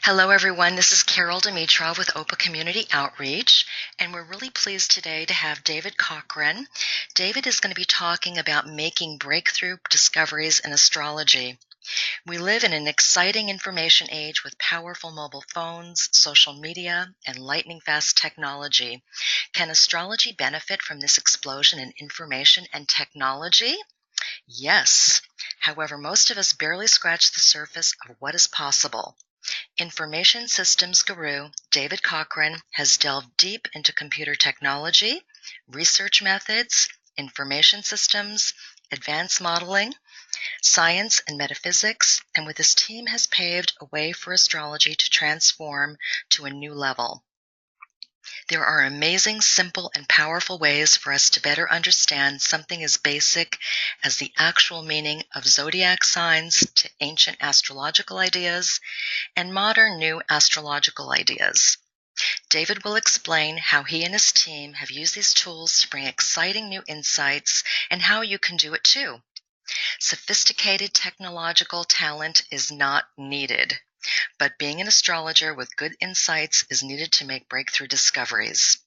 Hello, everyone. This is Carol Dimitrov with OPA Community Outreach, and we're really pleased today to have David Cochrane. David is going to be talking about making breakthrough discoveries in astrology. We live in an exciting information age with powerful mobile phones, social media, and lightning-fast technology. Can astrology benefit from this explosion in information and technology? Yes. However, most of us barely scratch the surface of what is possible. Information systems guru David Cochrane has delved deep into computer technology, research methods, information systems, advanced modeling, science and metaphysics, and with his team has paved a way for astrology to transform to a new level. There are amazing, simple, and powerful ways for us to better understand something as basic as the actual meaning of zodiac signs to ancient astrological ideas and modern new astrological ideas. David will explain how he and his team have used these tools to bring exciting new insights and how you can do it too. Sophisticated technological talent is not needed, but being an astrologer with good insights is needed to make breakthrough discoveries.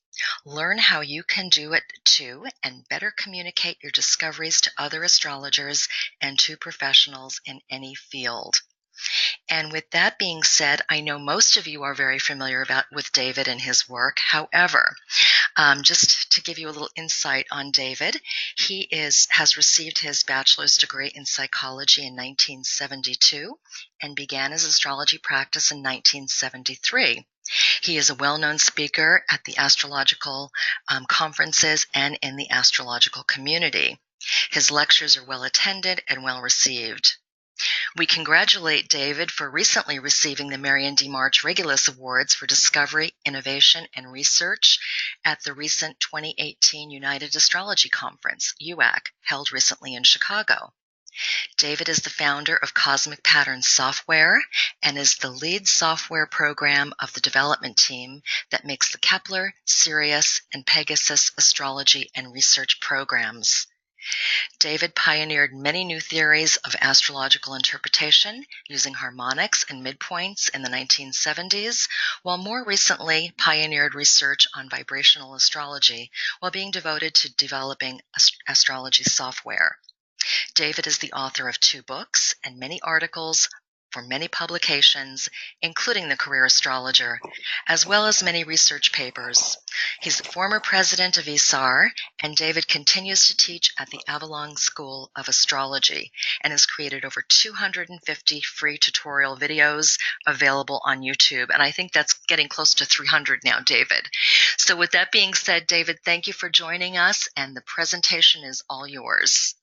Learn how you can do it too and better communicate your discoveries to other astrologers and to professionals in any field. And with that being said, I know most of you are very familiar with David and his work. However, just to give you a little insight on David, he has received his bachelor's degree in psychology in 1972 and began his astrology practice in 1973. He is a well-known speaker at the astrological conferences and in the astrological community. His lectures are well attended and well received. We congratulate David for recently receiving the Marion D. Regulus Awards for Discovery, Innovation, and Research at the recent 2018 United Astrology Conference, UAC, held recently in Chicago. David is the founder of Cosmic Patterns Software and is the lead software program of the development team that makes the Kepler, Sirius, and Pegasus astrology and research programs. David pioneered many new theories of astrological interpretation using harmonics and midpoints in the 1970s, while more recently pioneered research on vibrational astrology while being devoted to developing astrology software. David is the author of 2 books and many articles for many publications, including The Career Astrologer, as well as many research papers. He's the former president of ESAR, and David continues to teach at the Avalon School of Astrology and has created over 250 free tutorial videos available on YouTube. And I think that's getting close to 300 now, David. So with that being said, David, thank you for joining us, and the presentation is all yours.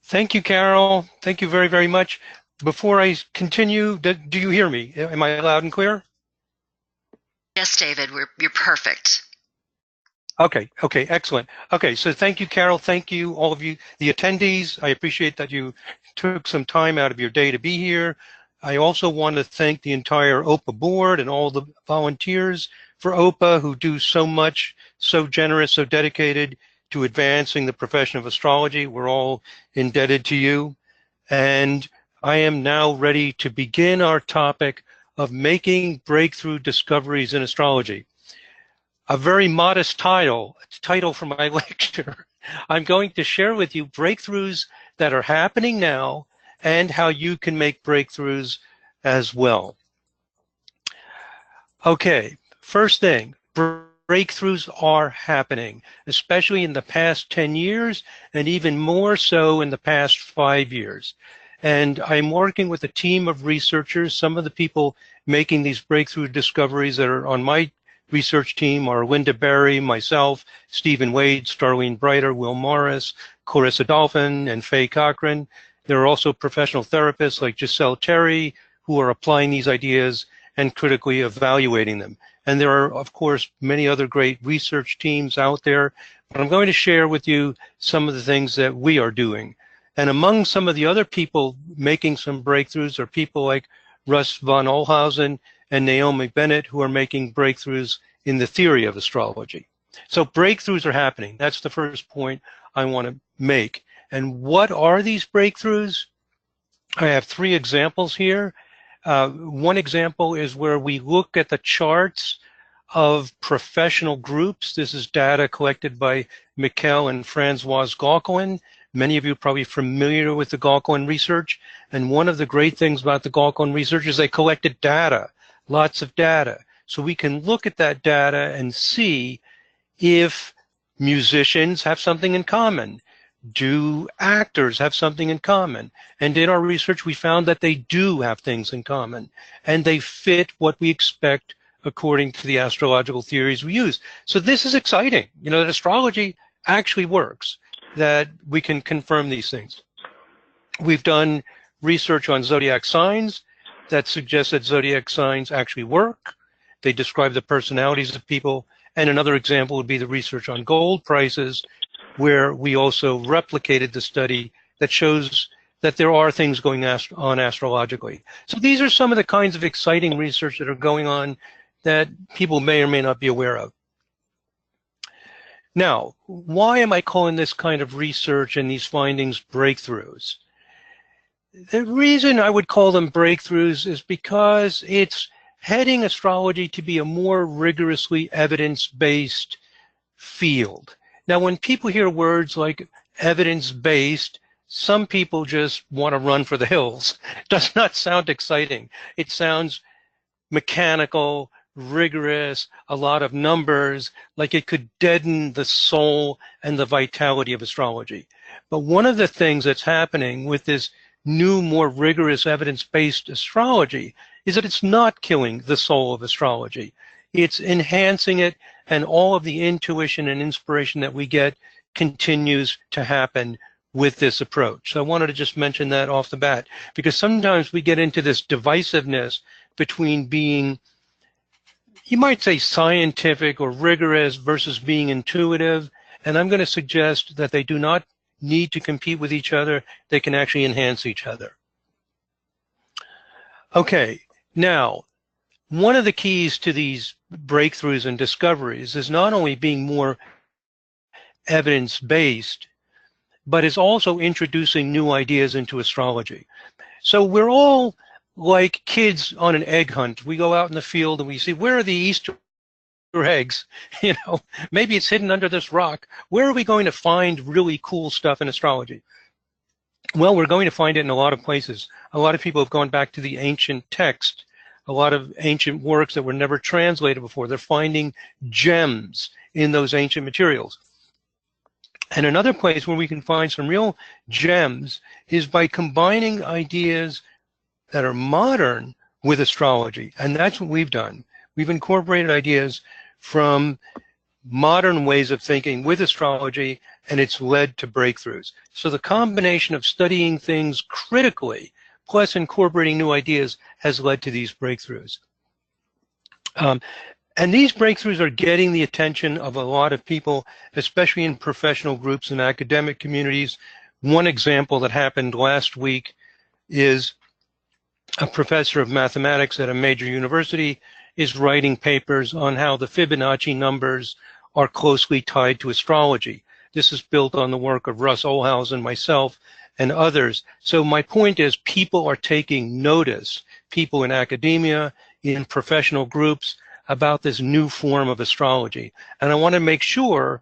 Thank you, Carol. Thank you very, very much. Before I continue, do you hear me? Am I loud and clear? Yes, David, you're perfect. Okay, excellent. Okay, so thank you, Carol. Thank you, all of you, the attendees. I appreciate that you took some time out of your day to be here. I also want to thank the entire OPA board and all the volunteers for OPA who do so much, so generous, so dedicated to advancing the profession of astrology. We're all indebted to you. And I am now ready to begin our topic of making breakthrough discoveries in astrology. A very modest title for my lecture. I'm going to share with you breakthroughs that are happening now and how you can make breakthroughs as well. Okay, first thing, breakthroughs are happening, especially in the past 10 years and even more so in the past 5 years. And I'm working with a team of researchers. Some of the people making these breakthrough discoveries that are on my research team are Linda Berry, myself, Stephen Wade, Starlene Breiter, Will Morris, Clarissa Dolphin, and Faye Cochrane. There are also professional therapists like Giselle Terry who are applying these ideas and critically evaluating them. And there are, of course, many other great research teams out there. But I'm going to share with you some of the things that we are doing. And among some of the other people making some breakthroughs are people like Russ von Olhausen and Naomi Bennett, who are making breakthroughs in the theory of astrology. So breakthroughs are happening. That's the first point I want to make. And what are these breakthroughs? I have 3 examples here. One example is where we look at the charts of professional groups. This is data collected by Mikkel and Francoise Gauquelin. Many of you are probably familiar with the Gauquelin research. And one of the great things about the Gauquelin research is they collected data, lots of data. So we can look at that data and see if musicians have something in common. Do actors have something in common? And in our research, we found that they do have things in common, and they fit what we expect according to the astrological theories we use. So this is exciting, that astrology actually works, that we can confirm these things. We've done research on zodiac signs that suggests that zodiac signs actually work. They describe the personalities of people. And another example would be the research on gold prices, where we also replicated the study that shows that there are things going on astrologically. So these are some of the kinds of exciting research that are going on that people may or may not be aware of. Now, why am I calling this kind of research and these findings breakthroughs? The reason I would call them breakthroughs is because it's heading astrology to be a more rigorously evidence-based field. Now, when people hear words like evidence-based, some people just want to run for the hills. It does not sound exciting. It sounds mechanical, rigorous, a lot of numbers, like it could deaden the soul and the vitality of astrology. But one of the things that's happening with this new, more rigorous evidence-based astrology is that it's not killing the soul of astrology. It's enhancing it, and all of the intuition and inspiration that we get continues to happen with this approach. So I wanted to just mention that off the bat, because sometimes we get into this divisiveness between being, you might say, scientific or rigorous versus being intuitive, and I'm going to suggest that they do not need to compete with each other. They can actually enhance each other. Okay, now, one of the keys to these breakthroughs and discoveries is not only being more evidence-based, but is also introducing new ideas into astrology. So we're all like kids on an egg hunt. We go out in the field and we see, where are the Easter eggs? Maybe it's hidden under this rock. Where are we going to find really cool stuff in astrology? Well, we're going to find it in a lot of places. A lot of people have gone back to the ancient text, a lot of ancient works that were never translated before. They're finding gems in those ancient materials. And another place where we can find some real gems is by combining ideas that are modern with astrology. And that's what we've done. We've incorporated ideas from modern ways of thinking with astrology, and it's led to breakthroughs. So the combination of studying things critically plus incorporating new ideas has led to these breakthroughs. And these breakthroughs are getting the attention of a lot of people, especially in professional groups and academic communities. One example that happened last week is a professor of mathematics at a major university is writing papers on how the Fibonacci numbers are closely tied to astrology. This is built on the work of Russ Olhouse, myself, and others. So my point is, people are taking notice, people in academia, in professional groups, about this new form of astrology. And I want to make sure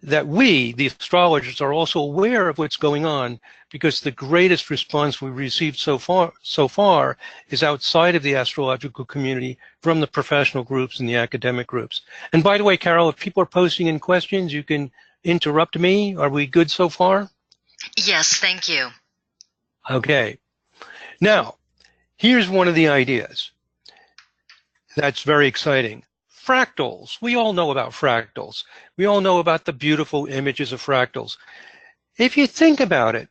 that we, the astrologers, are also aware of what's going on, because the greatest response we've received so far is outside of the astrological community, from the professional groups and the academic groups. And by the way, Carol, if people are posting in questions, you can interrupt me. Are we good so far? Yes, thank you. Okay. Now, here's one of the ideas that's very exciting. Fractals. We all know about fractals. We all know about the beautiful images of fractals. If you think about it,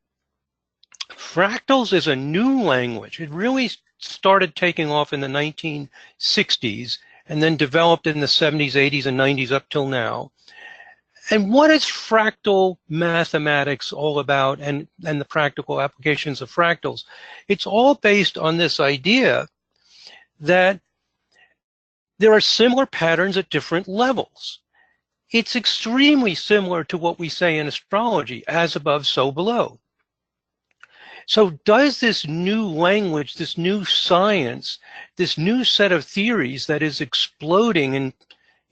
fractals is a new language. It really started taking off in the 1960s and then developed in the 70s, 80s, and 90s up till now. And what is fractal mathematics all about, and the practical applications of fractals? It's all based on this idea that there are similar patterns at different levels. It's extremely similar to what we say in astrology, as above, so below. So does this new language, this new science, this new set of theories that is exploding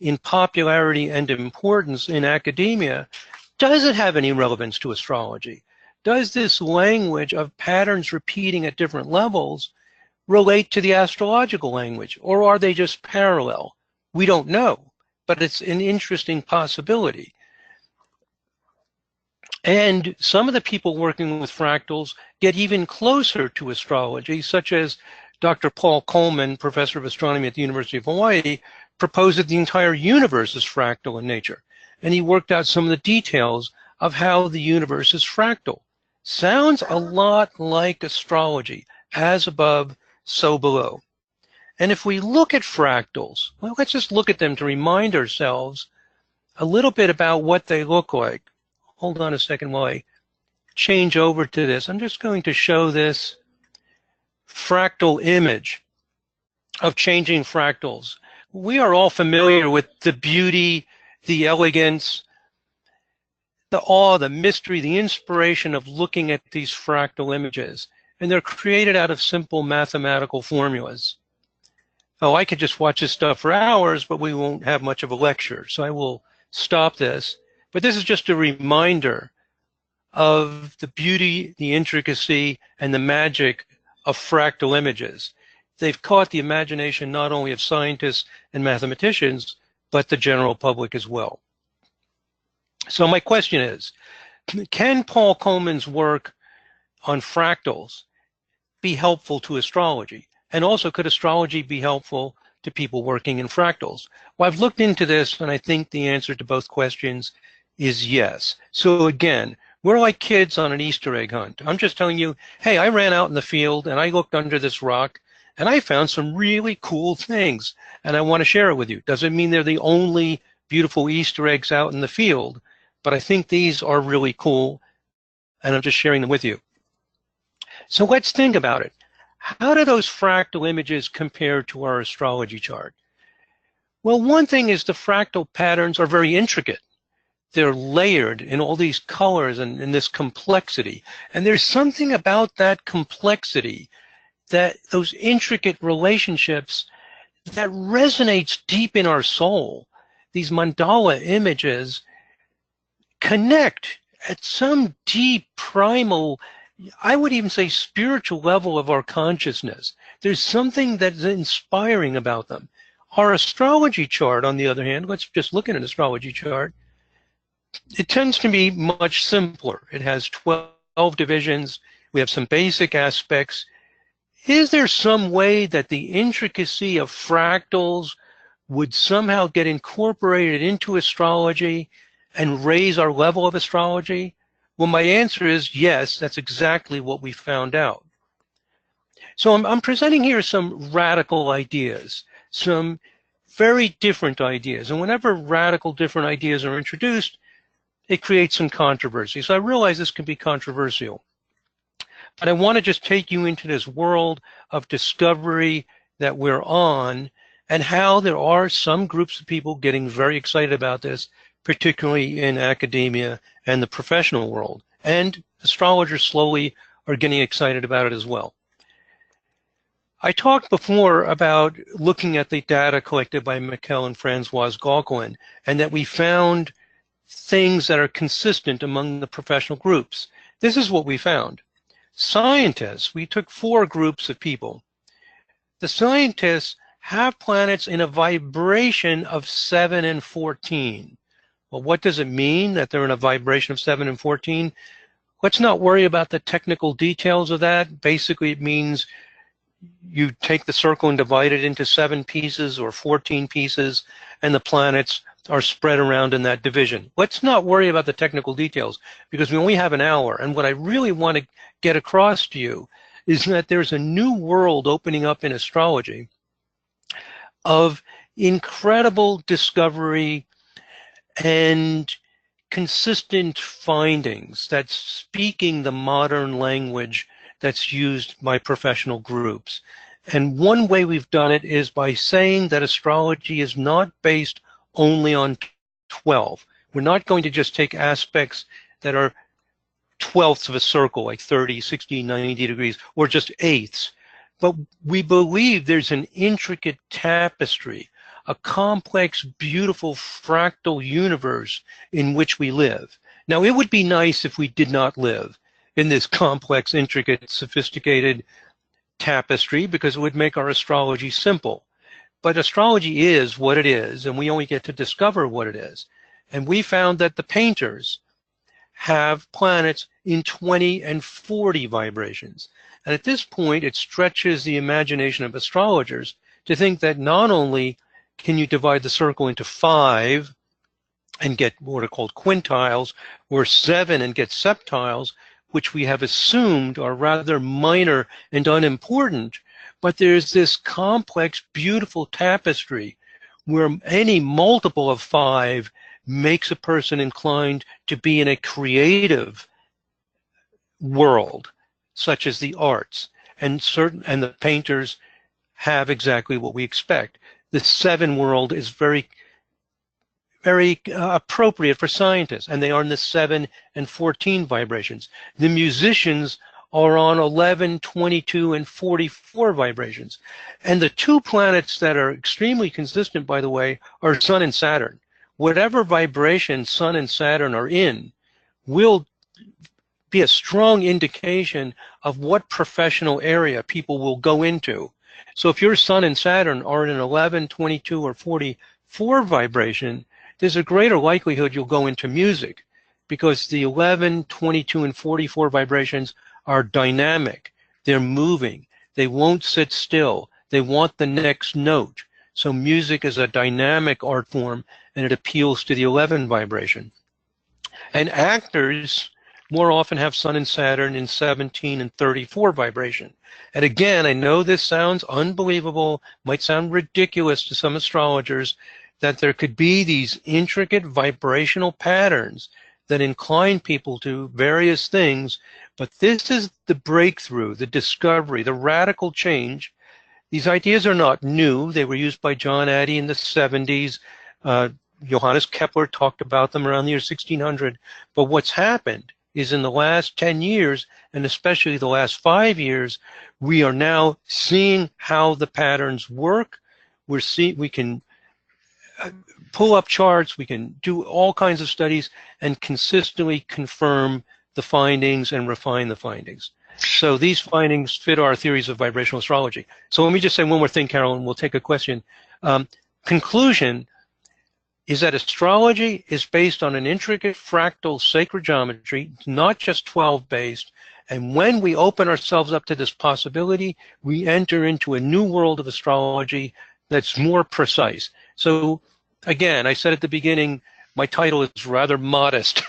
in popularity and importance in academia, does it have any relevance to astrology? Does this language of patterns repeating at different levels relate to the astrological language, or are they just parallel? We don't know, but it's an interesting possibility. And some of the people working with fractals get even closer to astrology, such as Dr. Paul Coleman, professor of astronomy at the University of Hawaii, proposed that the entire universe is fractal in nature. And he worked out some of the details of how the universe is fractal. Sounds a lot like astrology, as above, so below. And if we look at fractals, well, let's just look at them to remind ourselves a little bit about what they look like. Hold on a second while I change over to this. I'm just going to show this fractal image of changing fractals. We are all familiar with the beauty, the elegance, the awe, the mystery, the inspiration of looking at these fractal images. And they're created out of simple mathematical formulas. Oh, I could just watch this stuff for hours, but we won't have much of a lecture. So I will stop this. But this is just a reminder of the beauty, the intricacy, and the magic of fractal images. They've caught the imagination not only of scientists and mathematicians, but the general public as well. So my question is, can Paul Coleman's work on fractals be helpful to astrology? And also, could astrology be helpful to people working in fractals? Well, I've looked into this, and I think the answer to both questions is yes. So again, we're like kids on an Easter egg hunt. I'm just telling you, hey, I ran out in the field and I looked under this rock and I found some really cool things and I want to share it with you. Doesn't mean they're the only beautiful Easter eggs out in the field, but I think these are really cool and I'm just sharing them with you. So let's think about it. How do those fractal images compare to our astrology chart? Well, one thing is the fractal patterns are very intricate. They're layered in all these colors and in this complexity. And there's something about that complexity, that those intricate relationships, that resonates deep in our soul. These mandala images connect at some deep, primal, I would even say spiritual level of our consciousness. There's something that's inspiring about them. Our astrology chart, on the other hand, let's just look at an astrology chart. It tends to be much simpler. It has 12 divisions. We have some basic aspects. Is there some way that the intricacy of fractals would somehow get incorporated into astrology and raise our level of astrology? Well, my answer is yes, that's exactly what we found out. So I'm presenting here some radical ideas, some very different ideas. And whenever radical different ideas are introduced, it creates some controversy. So I realize this can be controversial. But I want to just take you into this world of discovery that we're on and how there are some groups of people getting very excited about this, particularly in academia and the professional world. And astrologers slowly are getting excited about it as well. I talked before about looking at the data collected by Mikel and Francoise Gauquelin, and that we found things that are consistent among the professional groups. This is what we found. Scientists, we took 4 groups of people. The scientists have planets in a vibration of 7 and 14. Well, what does it mean that they're in a vibration of 7 and 14? Let's not worry about the technical details of that. Basically, it means you take the circle and divide it into 7 pieces or 14 pieces, and the planets are spread around in that division. Let's not worry about the technical details because we only have an hour. And what I really want to get across to you is that there's a new world opening up in astrology of incredible discovery and consistent findings that's speaking the modern language that's used by professional groups. And one way we've done it is by saying that astrology is not based only on 12. We're not going to just take aspects that are twelfths of a circle, like 30, 60, 90 degrees, or just eighths. But we believe there's an intricate tapestry, a complex, beautiful fractal universe in which we live. Now, it would be nice if we did not live in this complex, intricate, sophisticated tapestry, because it would make our astrology simple. But astrology is what it is, and we only get to discover what it is. And we found that the painters have planets in 20 and 40 vibrations. And at this point, it stretches the imagination of astrologers to think that not only can you divide the circle into 5 and get what are called quintiles, or 7 and get septiles, which we have assumed are rather minor and unimportant, but there's this complex, beautiful tapestry where any multiple of 5 makes a person inclined to be in a creative world, such as the arts, and the painters have exactly what we expect. The 7 world is very appropriate for scientists, and they are in the 7 and 14 vibrations. The musicians are on 11, 22, and 44 vibrations. And the 2 planets that are extremely consistent, by the way, are Sun and Saturn. Whatever vibration Sun and Saturn are in will be a strong indication of what professional area people will go into. So if your Sun and Saturn are in an 11, 22, or 44 vibration, there's a greater likelihood you'll go into music, because the 11, 22, and 44 vibrations are dynamic. They're moving. They won't sit still. They want the next note. So music is a dynamic art form, and it appeals to the 11 vibration. And actors more often have Sun and Saturn in 17 and 34 vibration. And again, I know this sounds unbelievable, might sound ridiculous to some astrologers, that there could be these intricate vibrational patterns that incline people to various things, but this is the breakthrough, the discovery, the radical change. These ideas are not new. They were used by John Addy in the 70s. Johannes Kepler talked about them around the year 1600. But what's happened is in the last 10 years, and especially the last 5 years, we are now seeing how the patterns work. We can pull up charts, we can do all kinds of studies and consistently confirm the findings and refine the findings. So these findings fit our theories of vibrational astrology. So let me just say one more thing, Carol, and we'll take a question. Conclusion is that astrology is based on an intricate fractal sacred geometry, not just 12-based. And when we open ourselves up to this possibility, we enter into a new world of astrology that's more precise. So again, I said at the beginning, my title is rather modest,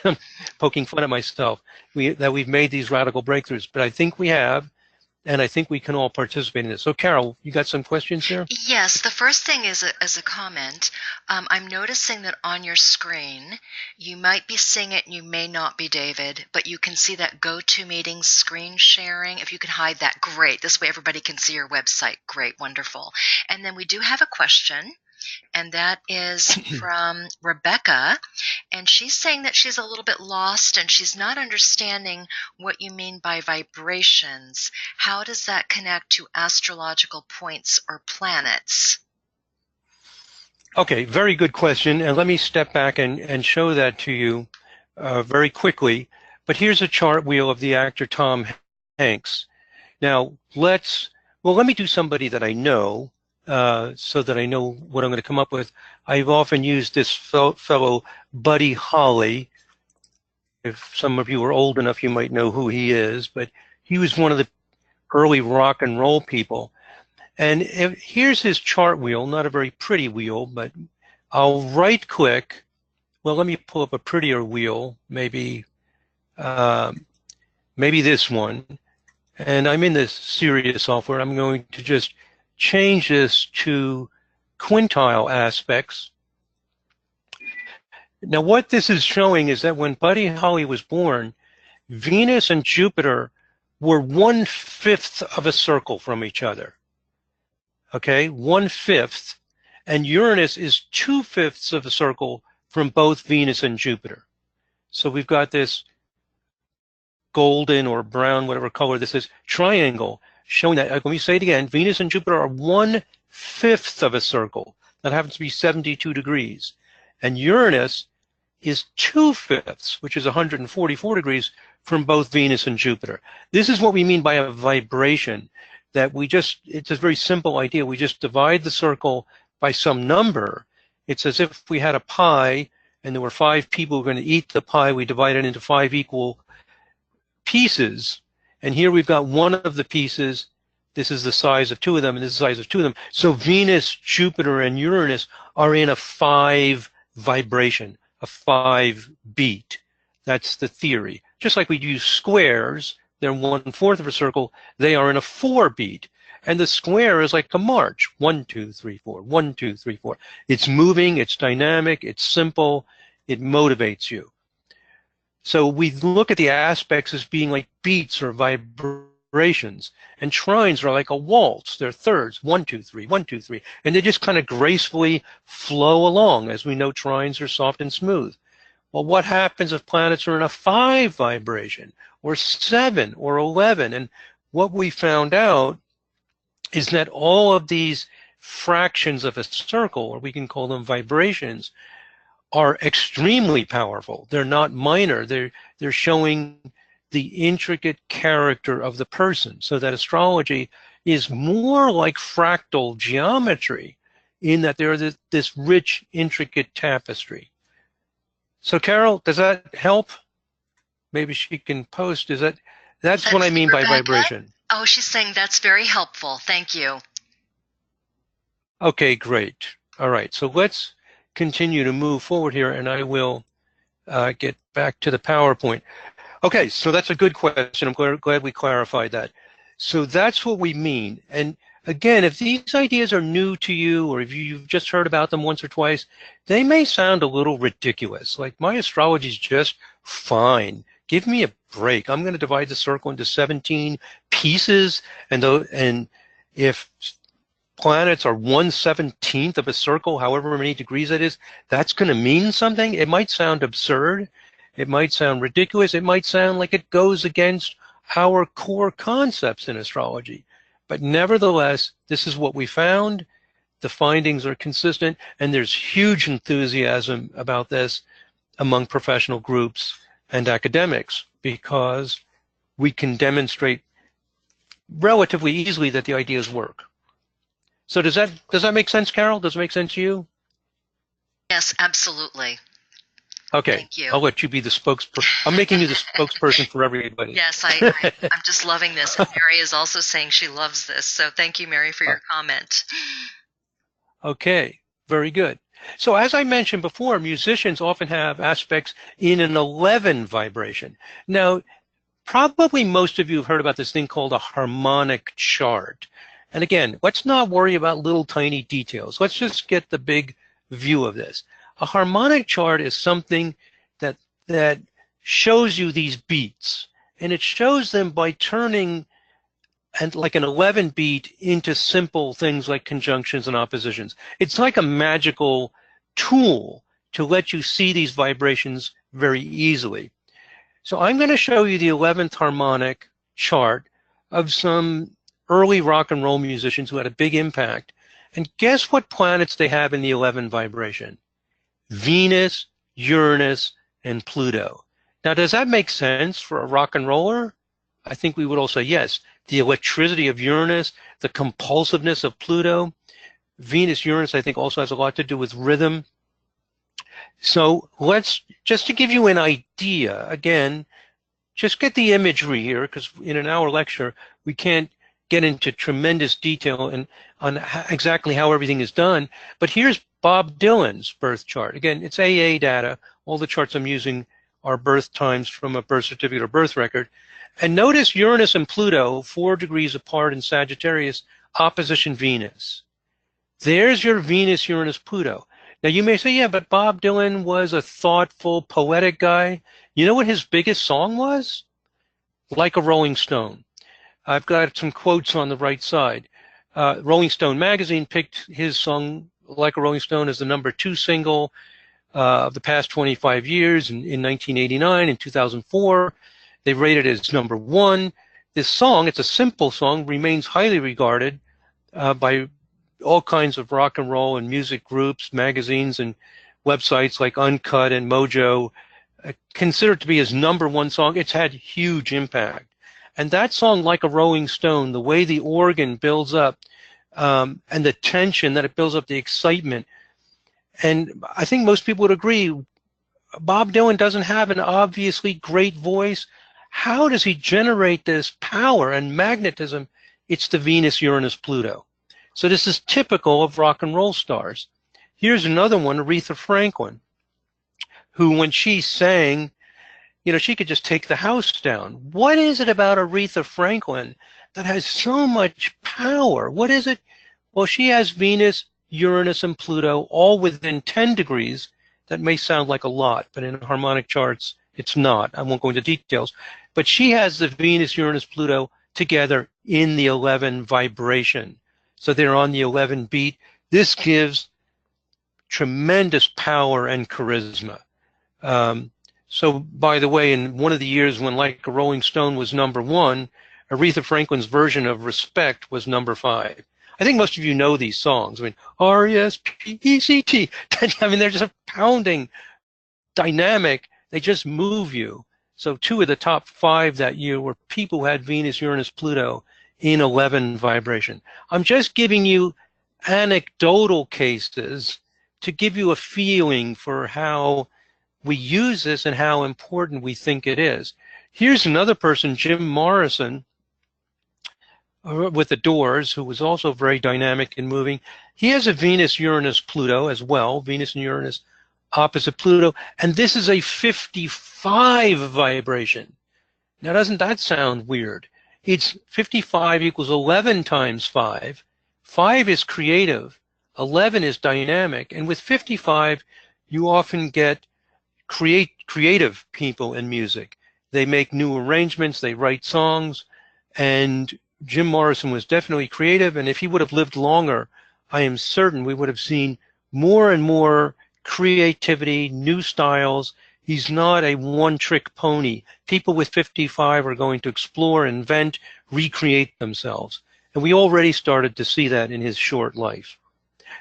poking fun at myself, that we've made these radical breakthroughs. But I think we have, and I think we can all participate in this. So, Carol, you got some questions here? Yes. The first thing is a comment. I'm noticing that on your screen, you might be seeing it and you may not be, David, but you can see that GoToMeeting screen sharing. If you could hide that, great. This way everybody can see your website. Great. Wonderful. And then we do have a question. And that is from Rebecca, and she's saying that she's a little bit lost and she's not understanding what you mean by vibrations. How does that connect to astrological points or planets? Okay, very good question. And let me step back and show that to you very quickly. But here's a chart wheel of the actor Tom Hanks. Now, let me do somebody that I know. So that I know what I'm going to come up with. I've often used this fellow Buddy Holly. If some of you are old enough, you might know who he is, but he was one of the early rock and roll people. And here's his chart wheel, not a very pretty wheel, but I'll right click. Well, let me pull up a prettier wheel, maybe this one. And I'm in this Sirius software. I'm going to just change this to quintile aspects. Now, what this is showing is that when Buddy Holly was born, Venus and Jupiter were 1/5 of a circle from each other. Okay, 1/5, and Uranus is 2/5 of a circle from both Venus and Jupiter. So we've got this golden or brown, whatever color this is, triangle, showing that, let me say it again, Venus and Jupiter are 1/5 of a circle. That happens to be 72 degrees. And Uranus is 2/5, which is 144 degrees from both Venus and Jupiter. This is what we mean by a vibration, that it's a very simple idea. We just divide the circle by some number. It's as if we had a pie and there were 5 people who were going to eat the pie. We divide it into 5 equal pieces. And here we've got one of the pieces. This is the size of 2 of them, and this is the size of 2 of them. So Venus, Jupiter, and Uranus are in a 5 vibration, a 5 beat. That's the theory. Just like we use squares, they're 1/4 of a circle, they are in a 4 beat. And the square is like a march, 1, 2, 3, 4, 1, 2, 3, 4. It's moving, it's dynamic, it's simple, it motivates you. So we look at the aspects as being like beats or vibrations. And trines are like a waltz. They're thirds, 1, 2, 3, 1, 2, 3. And they just kind of gracefully flow along. As we know, trines are soft and smooth. Well, what happens if planets are in a 5 vibration, or 7, or 11? And what we found out is that all of these fractions of a circle, or we can call them vibrations, are extremely powerful. They're not minor. They're showing the intricate character of the person, so that astrology is more like fractal geometry in that there is this rich, intricate tapestry. So Carol, does that help? Maybe she can post. That's what I mean by vibration. Oh, she's saying that's very helpful. Thank you. Okay, great. All right, so let's continue to move forward here, and I will get back to the PowerPoint. Okay, so that's a good question. I'm glad we clarified that. So that's what we mean. And again, if these ideas are new to you, or if you've just heard about them once or twice, they may sound a little ridiculous. Like, my astrology is just fine. Give me a break. I'm going to divide the circle into 17 pieces, and if planets are 1/17 of a circle, however many degrees it is, that's going to mean something. It might sound absurd. It might sound ridiculous. It might sound like it goes against our core concepts in astrology. But nevertheless, this is what we found. The findings are consistent, and there's huge enthusiasm about this among professional groups and academics, because we can demonstrate relatively easily that the ideas work. So does that make sense, Carol? Does it make sense to you? Yes, absolutely. Okay, thank you. I'll let you be the spokesperson. I'm making you the spokesperson for everybody. Yes, I'm just loving this. And Mary is also saying she loves this. So thank you, Mary, for your comment. Okay, very good. So as I mentioned before, musicians often have aspects in an 11 vibration. Now, probably most of you have heard about this thing called a harmonic chart. And again, let's not worry about little tiny details. Let's just get the big view of this. A harmonic chart is something that shows you these beats, and it shows them by turning like an 11 beat into simple things like conjunctions and oppositions. It's like a magical tool to let you see these vibrations very easily. So I'm going to show you the 11th harmonic chart of some early rock and roll musicians who had a big impact. And guess what planets they have in the 11 vibration? Venus, Uranus, and Pluto. Now, does that make sense for a rock and roller? I think we would all say yes. The electricity of Uranus, the compulsiveness of Pluto. Venus, Uranus, I think, also has a lot to do with rhythm. So let's, just to give you an idea, again, just get the imagery here, because in an hour lecture, we can't get into tremendous detail on exactly how everything is done. But here's Bob Dylan's birth chart. Again, it's AA data. All the charts I'm using are birth times from a birth certificate or birth record. And notice Uranus and Pluto, 4 degrees apart in Sagittarius, opposition Venus. There's your Venus, Uranus, Pluto. Now you may say, yeah, but Bob Dylan was a thoughtful, poetic guy. You know what his biggest song was? Like a Rolling Stone. I've got some quotes on the right side. Rolling Stone magazine picked his song, Like a Rolling Stone, as the #2 single of the past 25 years in 1989 and 2004. They rate it as number one. This song, it's a simple song, remains highly regarded by all kinds of rock and roll and music groups, magazines, and websites like Uncut and Mojo. Considered to be his number one song. It's had huge impact. And that song, Like a Rolling Stone, the way the organ builds up and the tension that it builds up, the excitement. And I think most people would agree, Bob Dylan doesn't have an obviously great voice. How does he generate this power and magnetism? It's the Venus, Uranus, Pluto. So this is typical of rock and roll stars. Here's another one, Aretha Franklin, who when she sang, you know, she could just take the house down. What is it about Aretha Franklin that has so much power? What is it? Well, she has Venus, Uranus, and Pluto all within 10 degrees. That may sound like a lot, but in harmonic charts, it's not. I won't go into details. But she has the Venus, Uranus, Pluto together in the 11 vibration. So they're on the 11 beat. This gives tremendous power and charisma. So, by the way, in one of the years when Like a Rolling Stone was number one, Aretha Franklin's version of Respect was number 5. I think most of you know these songs. I mean, R-E-S-P-E-C-T. I mean, they're just a pounding, dynamic. They just move you. So 2 of the top 5 that year were people who had Venus, Uranus, Pluto in 11 vibration. I'm just giving you anecdotal cases to give you a feeling for how we use this and how important we think it is. Here's another person, Jim Morrison, with the Doors, who was also very dynamic and moving. He has a Venus, Uranus, Pluto as well, Venus and Uranus opposite Pluto, and this is a 55 vibration. Now, doesn't that sound weird? It's 55 equals 11 times 5. 5 is creative, 11 is dynamic, and with 55, you often get creative people in music. They make new arrangements, they write songs, and Jim Morrison was definitely creative, and if he would have lived longer, I am certain we would have seen more and more creativity, new styles. He's not a one-trick pony. People with 55 are going to explore, invent, recreate themselves. And we already started to see that in his short life.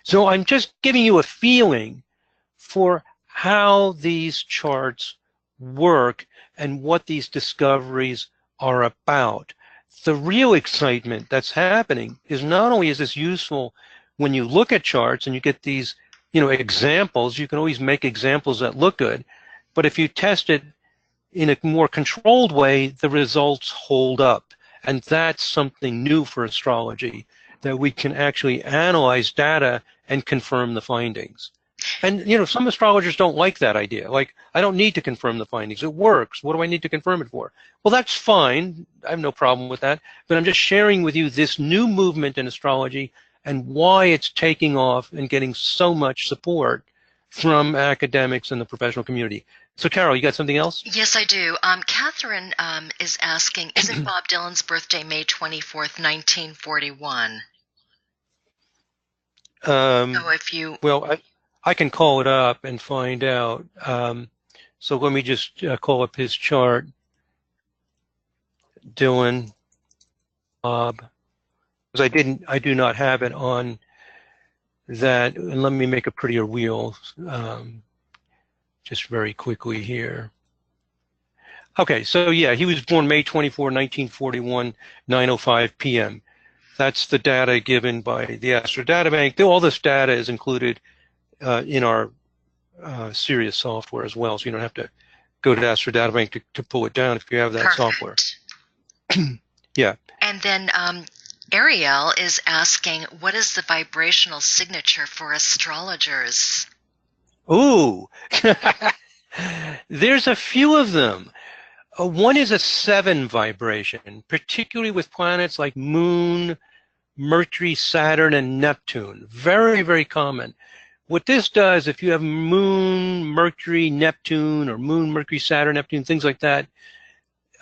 So I'm just giving you a feeling for how these charts work and what these discoveries are about. The real excitement that's happening is not only is this useful when you look at charts and you get these, you know, examples. You can always make examples that look good, but if you test it in a more controlled way, the results hold up. And that's something new for astrology, that we can actually analyze data and confirm the findings. And, you know, some astrologers don't like that idea. Like, I don't need to confirm the findings. It works. What do I need to confirm it for? Well, that's fine. I have no problem with that. But I'm just sharing with you this new movement in astrology and why it's taking off and getting so much support from academics and the professional community. So, Carol, you got something else? Yes, I do. Catherine is asking, isn't Bob Dylan's birthday May 24th, 1941? So if you... Well, I can call it up and find out. So let me just call up his chart. Dylan, Bob, because I do not have it on that. And let me make a prettier wheel, just very quickly here. Okay, so yeah, he was born May 24, 1941, 9:05 p.m. That's the data given by the Astro Data Bank. All this data is included in our Sirius software as well, so you don't have to go to Astro Data Bank to pull it down if you have that Perfect. software. Yeah. And then Ariel is asking, what is the vibrational signature for astrologers? Ooh, there's a few of them. One is a 7 vibration, particularly with planets like Moon, Mercury, Saturn, and Neptune. Very, very common. What this does, if you have Moon, Mercury, Neptune, or Moon, Mercury, Saturn, Neptune, things like that,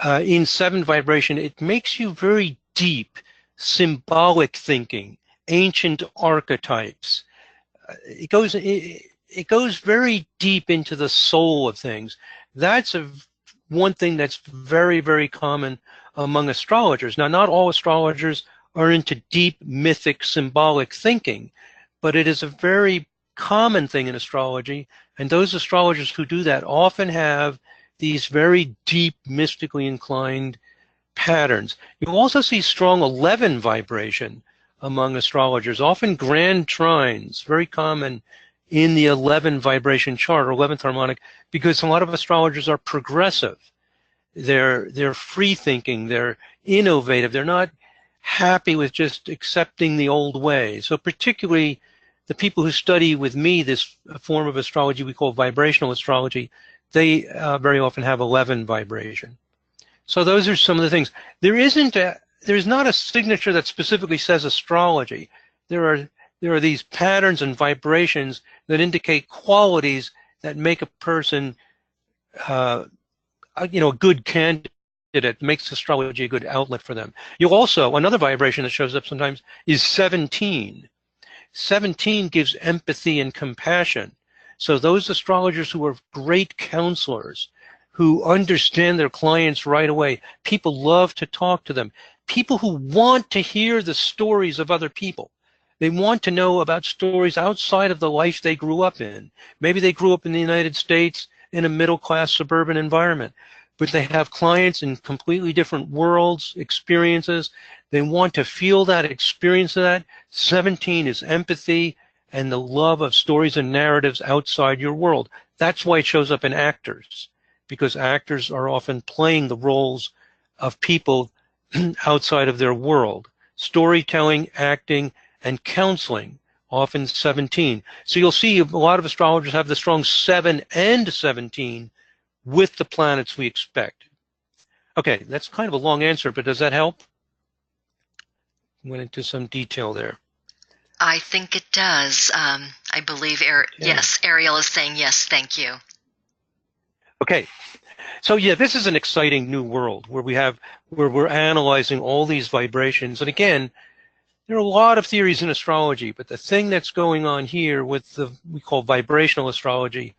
in 7 vibration, it makes you very deep, symbolic thinking, ancient archetypes. It goes very deep into the soul of things. That's a one thing that's very, very common among astrologers. Now, not all astrologers are into deep, mythic, symbolic thinking, but it is a very common thing in astrology, and those astrologers who do that often have these very deep, mystically inclined patterns. You'll also see strong 11 vibration among astrologers, often grand trines, very common in the 11 vibration chart or 11th harmonic, because a lot of astrologers are progressive. They're free thinking, they're innovative, they're not happy with just accepting the old way. So particularly the people who study with me this form of astrology we call vibrational astrology, they very often have 11 vibration. So those are some of the things. There's not a signature that specifically says astrology. There are these patterns and vibrations that indicate qualities that make a person a good candidate, makes astrology a good outlet for them. You'll also, another vibration that shows up sometimes is 17. 17 gives empathy and compassion. So those astrologers who are great counselors, who understand their clients right away, people love to talk to them, people who want to hear the stories of other people. They want to know about stories outside of the life they grew up in. Maybe they grew up in the United States in a middle-class suburban environment, but they have clients in completely different worlds, experiences. They want to feel that, experience that. 17 is empathy and the love of stories and narratives outside your world. That's why it shows up in actors, because actors are often playing the roles of people outside of their world. Storytelling, acting, and counseling, often 17. So you'll see a lot of astrologers have the strong 7 and 17 with the planets we expect. Okay, that's kind of a long answer, but does that help? Went into some detail there. I think it does. I believe, yes, Ariel is saying yes, thank you. Okay, so yeah, this is an exciting new world where we're analyzing all these vibrations. And again, there are a lot of theories in astrology, but the thing that's going on here with we call vibrational astrology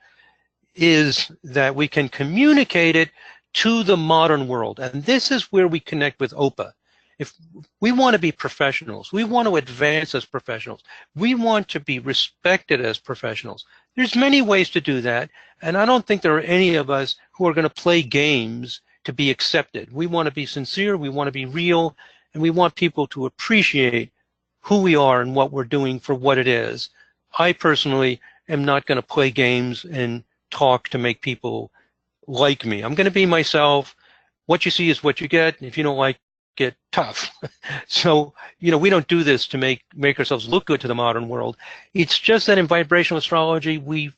is that we can communicate it to the modern world. And this is where we connect with OPA. If we want to be professionals, we want to advance as professionals, we want to be respected as professionals. There's many ways to do that, and I don't think there are any of us who are going to play games to be accepted. We want to be sincere, we want to be real, and we want people to appreciate who we are and what we're doing for what it is. I personally am not going to play games and talk to make people like me. I'm going to be myself. What you see is what you get. If you don't like it, tough. So, we don't do this to make ourselves look good to the modern world. It's just that in vibrational astrology, we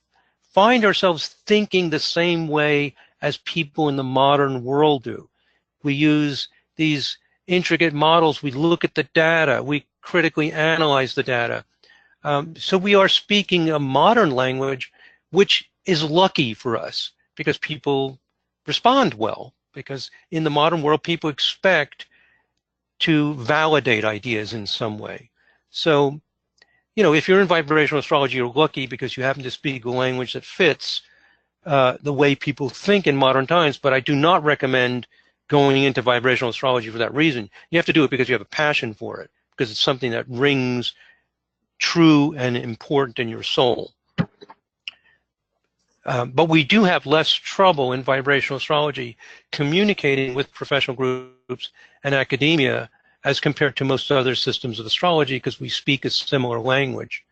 find ourselves thinking the same way as people in the modern world do. We use these intricate models. We look at the data. We critically analyze the data. So we are speaking a modern language, which is lucky for us because people respond well. Because in the modern world, people expect to validate ideas in some way. So, if you're in vibrational astrology, you're lucky because you happen to speak a language that fits the way people think in modern times. But I do not recommend going into vibrational astrology for that reason. You have to do it because you have a passion for it, because it's something that rings true and important in your soul. But we do have less trouble in vibrational astrology communicating with professional groups and academia as compared to most other systems of astrology because we speak a similar language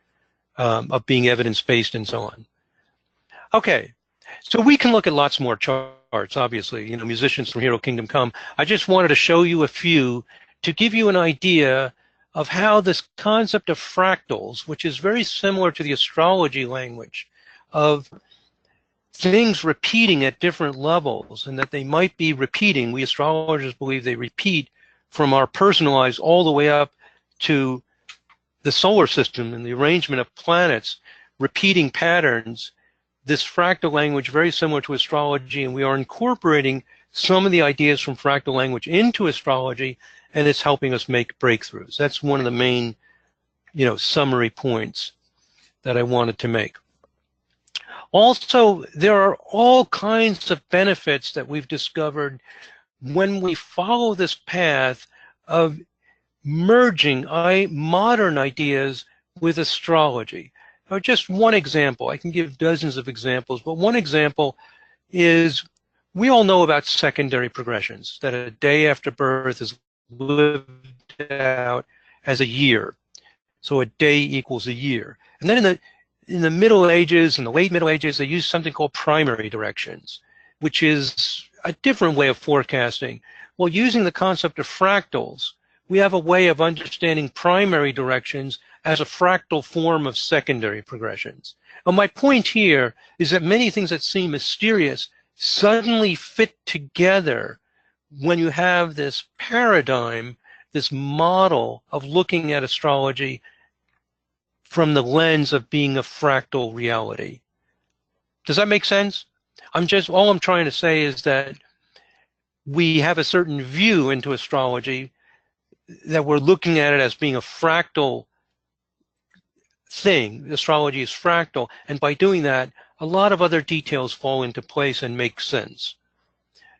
of being evidence-based and so on. Okay, so we can look at lots more charts, obviously. Musicians from Hero Kingdom come. I just wanted to show you a few to give you an idea of how this concept of fractals, which is very similar to the astrology language of things repeating at different levels, and that they might be repeating. We astrologers believe they repeat from our personal lives all the way up to the solar system and the arrangement of planets, repeating patterns. This fractal language, very similar to astrology, and we are incorporating some of the ideas from fractal language into astrology, and it's helping us make breakthroughs. That's one of the main, summary points that I wanted to make. Also, there are all kinds of benefits that we've discovered when we follow this path of merging modern ideas with astrology. Or just one example, I can give dozens of examples, but one example is we all know about secondary progressions, that a day after birth is lived out as a year. So a day equals a year. And then in the Middle Ages, in the late Middle Ages, they used something called primary directions, which is a different way of forecasting. Well, using the concept of fractals, we have a way of understanding primary directions as a fractal form of secondary progressions. And my point here is that many things that seem mysterious suddenly fit together when you have this paradigm, this model of looking at astrology from the lens of being a fractal reality. Does that make sense? All I'm trying to say is that we have a certain view into astrology, that we're looking at it as being a fractal thing. Astrology is fractal, and by doing that, a lot of other details fall into place and make sense.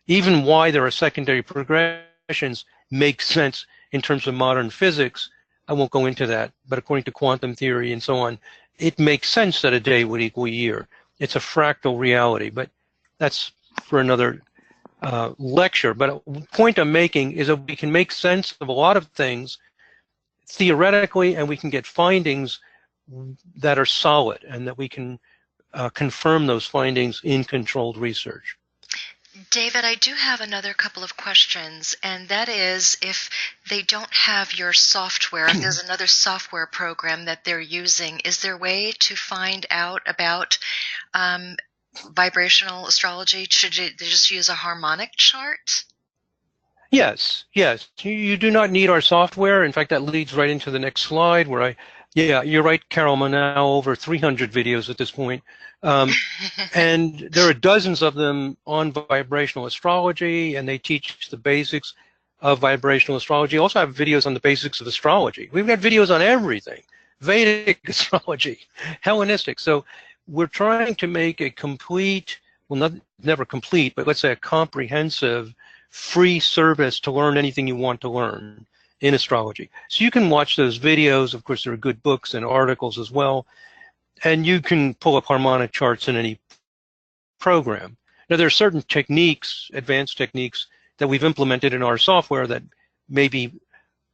Even why there are secondary progressions makes sense in terms of modern physics. I won't go into that, but according to quantum theory and so on, it makes sense that a day would equal a year. It's a fractal reality, but that's for another lecture. But a point I'm making is that we can make sense of a lot of things theoretically, and we can get findings that are solid, and that we can confirm those findings in controlled research. David, I do have another couple of questions, and that is if they don't have your software, if there's another software program that they're using, is there a way to find out about vibrational astrology? Should they just use a harmonic chart? Yes. You do not need our software. In fact, that leads right into the next slide where yeah, you're right, Carol. I'm now over 300 videos at this point. And there are dozens of them on vibrational astrology, and they teach the basics of vibrational astrology. Also have videos on the basics of astrology. We've got videos on everything. Vedic astrology, Hellenistic. So we're trying to make a complete, well, never complete, but let's say a comprehensive free service to learn anything you want to learn in astrology. So you can watch those videos. Of course, there are good books and articles as well. And you can pull up harmonic charts in any program. Now, there are certain techniques, advanced techniques, that we've implemented in our software that may be,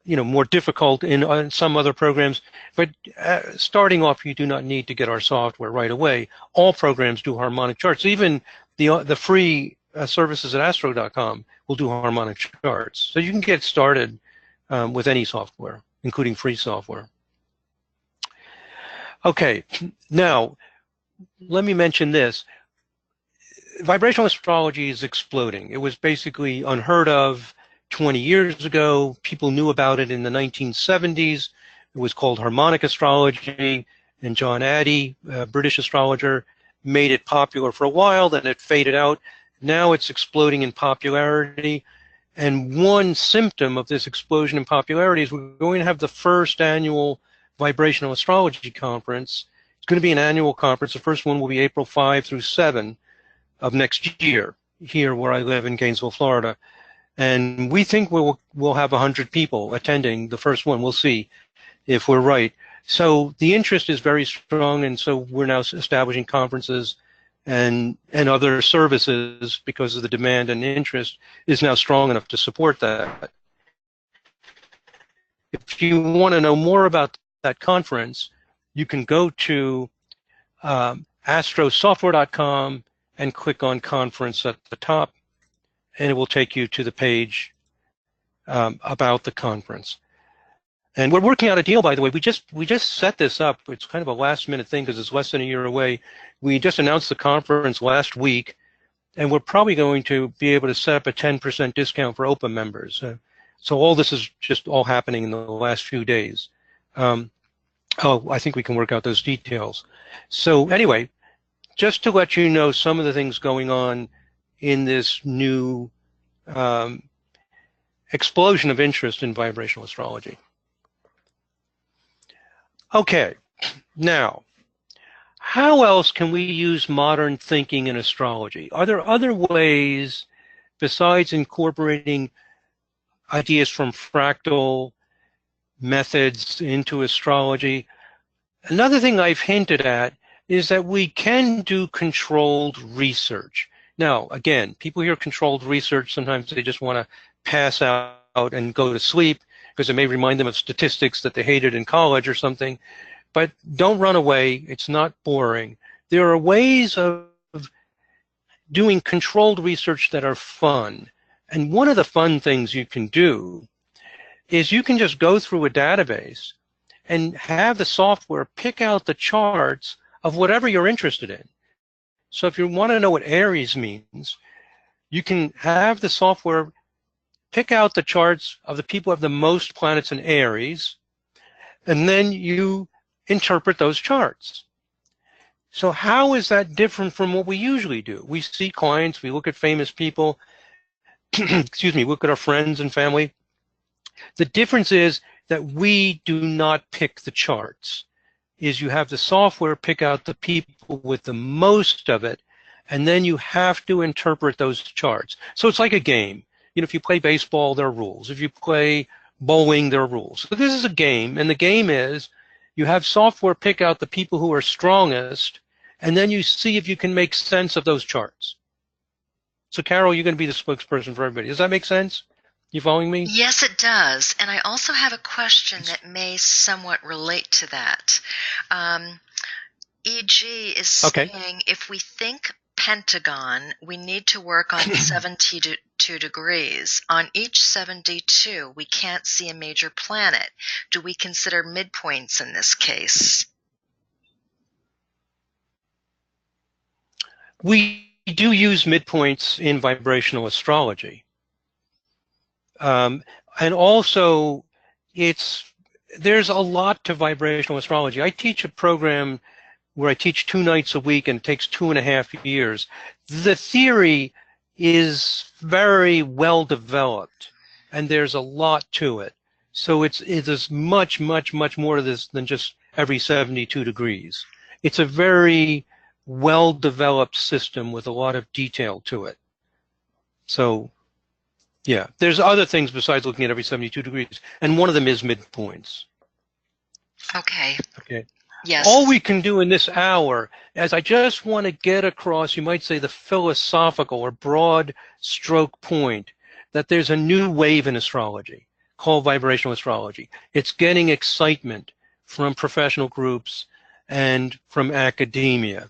more difficult in some other programs. But starting off, you do not need to get our software right away. All programs do harmonic charts. Even the free services at astro.com will do harmonic charts. So you can get started with any software, including free software. Okay, now let me mention this. Vibrational astrology is exploding. It was basically unheard of 20 years ago. People knew about it in the 1970s. It was called harmonic astrology, and John Addy, a British astrologer, made it popular for a while, then it faded out. Now it's exploding in popularity. And one symptom of this explosion in popularity is we're going to have the first annual Vibrational Astrology Conference. It's going to be an annual conference. The first one will be April 5 through 7 of next year, here where I live in Gainesville, Florida. And we think we'll have 100 people attending the first one. We'll see if we're right. So the interest is very strong, and so we're now establishing conferences and other services because of the demand and interest is now strong enough to support that. If you want to know more about that conference, you can go to astrosoftware.com and click on conference at the top, and it will take you to the page about the conference. And we're working out a deal, by the way. We just set this up. It's kind of a last-minute thing because it's less than a year away. We just announced the conference last week, and we're probably going to be able to set up a 10% discount for OPA members. So all this is just all happening in the last few days. I think we can work out those details. So anyway, just to let you know some of the things going on in this new explosion of interest in vibrational astrology. Okay, now, how else can we use modern thinking in astrology? Are there other ways besides incorporating ideas from fractal methods into astrology? Another thing I've hinted at is that we can do controlled research. Now, again, people hear controlled research, sometimes they just want to pass out and go to sleep because it may remind them of statistics that they hated in college or something. But don't run away. It's not boring. There are ways of doing controlled research that are fun. And one of the fun things you can do is you can just go through a database and have the software pick out the charts of whatever you're interested in. So if you want to know what Aries means, you can have the software pick out the charts of the people who have the most planets in Aries, and then you interpret those charts. So how is that different from what we usually do? We see clients, we look at famous people, excuse me, look at our friends and family. The difference is that we do not pick the charts. Is you have the software pick out the people with the most of it, and then you have to interpret those charts. So it's like a game. You know, if you play baseball, there are rules. If you play bowling, there are rules. So this is a game, and the game is you have software pick out the people who are strongest, and then you see if you can make sense of those charts. So Carol, you're going to be the spokesperson for everybody. Does that make sense? You following me? Yes, it does. And I also have a question that may somewhat relate to that. E.g. is saying if we think pentagon, we need to work on 72 degrees. On each 72, we can't see a major planet. Do we consider midpoints in this case? We do use midpoints in vibrational astrology. And also, there's a lot to vibrational astrology. I teach a program where I teach 2 nights a week, and it takes 2.5 years. The theory is very well developed, and there's a lot to it. So it is much, much, much more to this than just every 72 degrees. It's a very well developed system with a lot of detail to it. So yeah, there's other things besides looking at every 72 degrees, and one of them is midpoints. Okay. Okay. Yes. All we can do in this hour, as I just want to get across, you might say, the philosophical or broad stroke point, that there's a new wave in astrology called vibrational astrology. It's getting excitement from professional groups and from academia.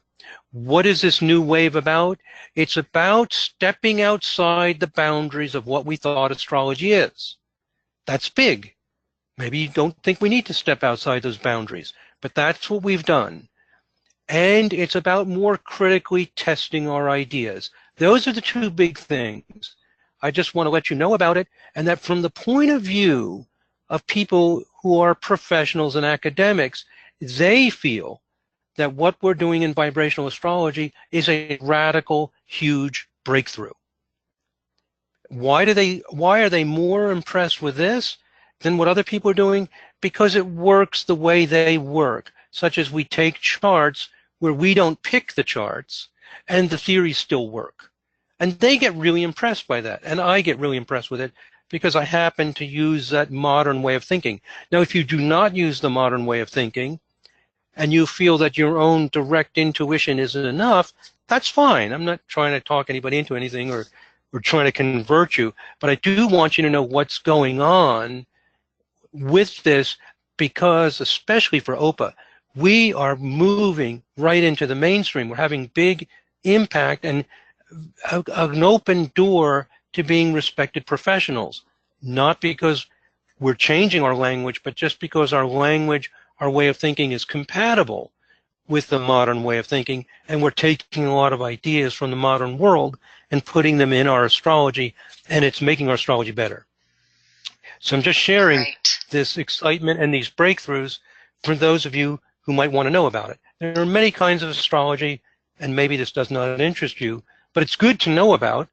What is this new wave about? It's about stepping outside the boundaries of what we thought astrology is. That's big. Maybe you don't think we need to step outside those boundaries, but that's what we've done. And it's about more critically testing our ideas. Those are the 2 big things. I just want to let you know about it, and that from the point of view of people who are professionals and academics, they feel that what we're doing in vibrational astrology is a radical, huge breakthrough. Why are they more impressed with this than what other people are doing? Because it works the way they work, such as we take charts where we don't pick the charts, and the theories still work. And they get really impressed by that, and I get really impressed with it because I happen to use that modern way of thinking. Now, if you do not use the modern way of thinking, and you feel that your own direct intuition isn't enough, that's fine. I'm not trying to talk anybody into anything or trying to convert you, but I do want you to know what's going on with this, because especially for OPA, we are moving right into the mainstream. We're having big impact and an open door to being respected professionals, not because we're changing our language, but just because our language, our way of thinking is compatible with the modern way of thinking, and we're taking a lot of ideas from the modern world and putting them in our astrology, and it's making our astrology better. So I'm just sharing this excitement and these breakthroughs for those of you who might want to know about it. There are many kinds of astrology, and maybe this does not interest you, but it's good to know about,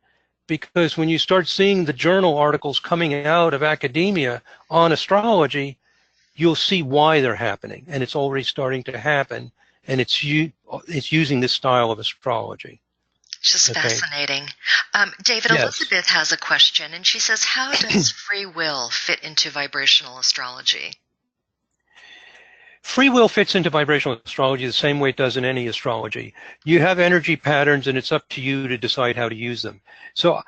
because when you start seeing the journal articles coming out of academia on astrology, you'll see why they're happening, and it's already starting to happen, and it's it's using this style of astrology. It's just fascinating. David, Yes. Elizabeth has a question, and she says, how does free will fit into vibrational astrology? Free will fits into vibrational astrology the same way it does in any astrology. You have energy patterns, and it's up to you to decide how to use them. So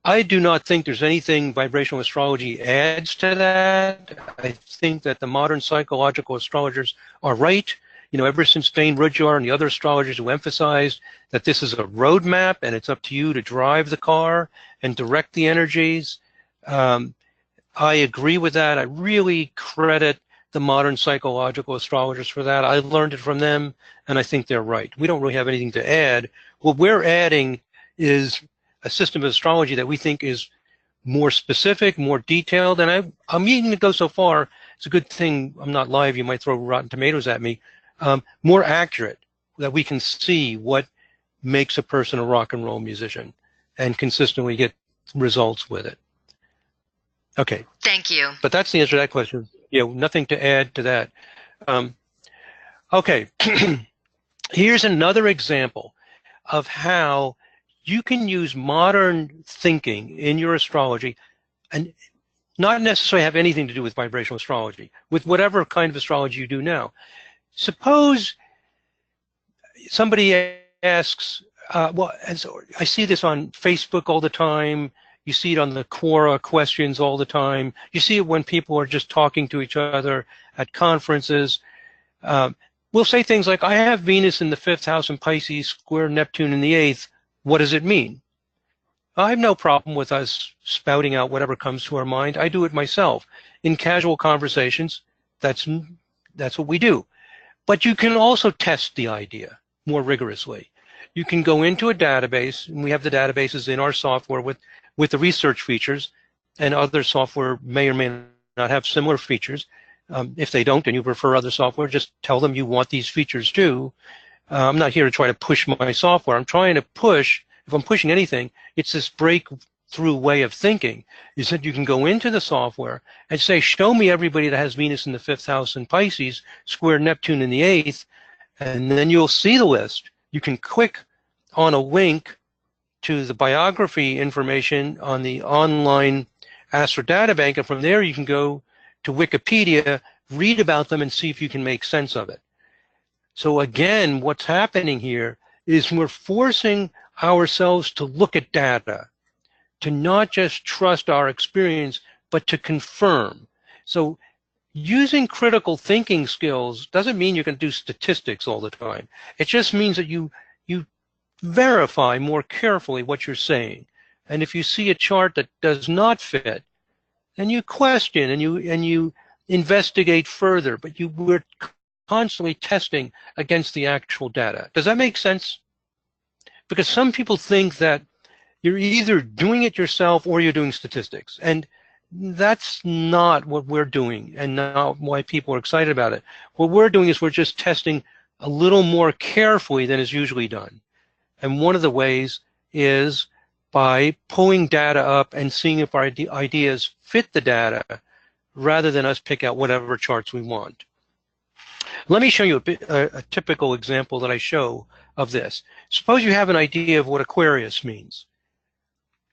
I do not think there's anything vibrational astrology adds to that. I think that the modern psychological astrologers are right. You know, ever since Dane Rudhyar and the other astrologers who emphasized that this is a roadmap and it's up to you to drive the car and direct the energies, I agree with that. I really credit the modern psychological astrologers for that. I learned it from them, and I think they're right. We don't really have anything to add. What we're adding is a system of astrology that we think is more specific, more detailed, and I'm even going to go so far, it's a good thing I'm not live, you might throw rotten tomatoes at me, more accurate, that we can see what makes a person a rock and roll musician and consistently get results with it. Okay. Thank you. But that's the answer to that question. Yeah, nothing to add to that. Okay. Here's another example of how you can use modern thinking in your astrology and not necessarily have anything to do with vibrational astrology, with whatever kind of astrology you do now. Suppose somebody asks, well, and so I see this on Facebook all the time. You see it on the Quora questions all the time. You see it when people are just talking to each other at conferences. We'll say things like, I have Venus in the 5th house in Pisces, square Neptune in the 8th. What does it mean? I have no problem with us spouting out whatever comes to our mind. I do it myself. In casual conversations, that's what we do. But you can also test the idea more rigorously. You can go into a database, and we have the databases in our software with the research features, and other software may or may not have similar features. If they don't and you prefer other software, just tell them you want these features too. I'm not here to try to push my software. I'm trying to push, if I'm pushing anything, it's this breakthrough way of thinking, is that you can go into the software and say, show me everybody that has Venus in the 5th house in Pisces, square Neptune in the 8th, and then you'll see the list. You can click on a link to the biography information on the online Astro Databank, and from there you can go to Wikipedia, read about them, and see if you can make sense of it. So again, what's happening here is we're forcing ourselves to look at data, to not just trust our experience, but to confirm. So using critical thinking skills doesn't mean you're going to do statistics all the time. It just means that you verify more carefully what you're saying. And if you see a chart that does not fit, then you question and you investigate further, but we're constantly testing against the actual data. Does that make sense? Because some people think that you're either doing it yourself or you're doing statistics. And that's not what we're doing and not why people are excited about it. What we're doing is we're just testing a little more carefully than is usually done. And one of the ways is by pulling data up and seeing if our ideas fit the data rather than us pick out whatever charts we want. Let me show you a typical example that I show of this. Suppose you have an idea of what Aquarius means.